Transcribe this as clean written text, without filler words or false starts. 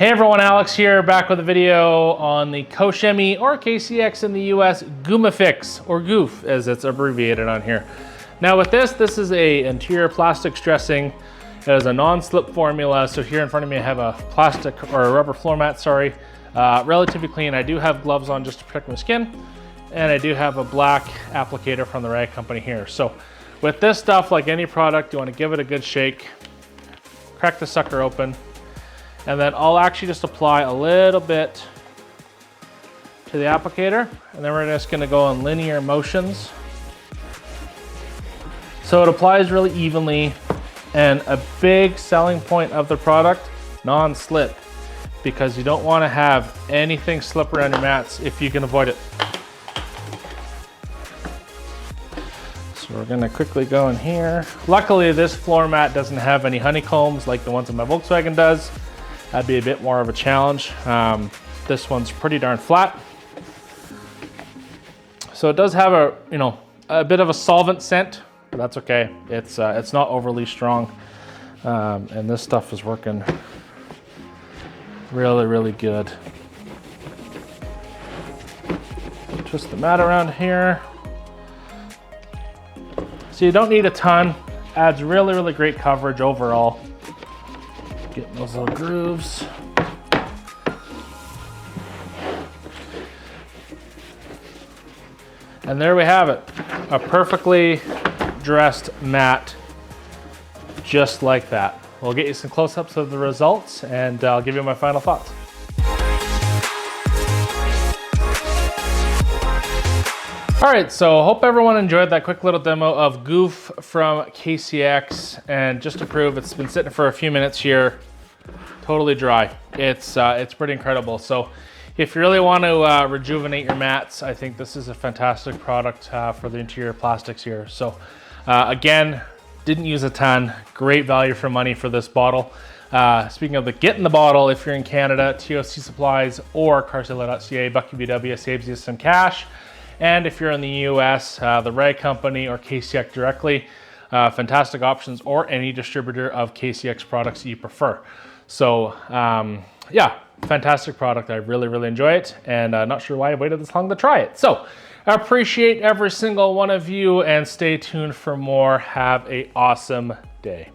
Hey everyone, Alex here, back with a video on the Koch Chemie, or KCX in the US, Gummifix, or GUF as it's abbreviated on here. Now with this is a interior plastics dressing. It is a non-slip formula, so here in front of me I have a plastic, or a rubber floor mat, sorry. Relatively clean. I do have gloves on just to protect my skin, and I do have a black applicator from the rag company here. So with this stuff, like any product, you want to give it a good shake, crack the sucker open, and then I'll actually just apply a little bit to the applicator, and then we're just gonna go in linear motions. So it applies really evenly, and a big selling point of the product, non-slip, because you don't wanna have anything slippery on your mats if you can avoid it. So we're gonna quickly go in here. Luckily, this floor mat doesn't have any honeycombs like the ones in my Volkswagen does. That'd be a bit more of a challenge. This one's pretty darn flat. So it does have a bit of a solvent scent, but that's okay. It's not overly strong. And this stuff is working really, really good. Twist the mat around here. So you don't need a ton. Adds really, really great coverage overall. Getting those little grooves. And there we have it. A perfectly dressed mat, just like that. We'll get you some close-ups of the results, and I'll give you my final thoughts. All right, so hope everyone enjoyed that quick little demo of GUF from KCX, and just to prove, it's been sitting for a few minutes here, totally dry. It's pretty incredible. So if you really want to rejuvenate your mats, I think this is a fantastic product for the interior plastics here. So again, didn't use a ton, great value for money for this bottle. Speaking of getting the bottle, if you're in Canada, TRC Supplies or carsale.ca, Bucky BW saves you some cash. And if you're in the US, the rag company or KCX directly, fantastic options, or any distributor of KCX products you prefer. So yeah, fantastic product. I really, really enjoy it, and not sure why I waited this long to try it. So I appreciate every single one of you, and stay tuned for more. Have an awesome day.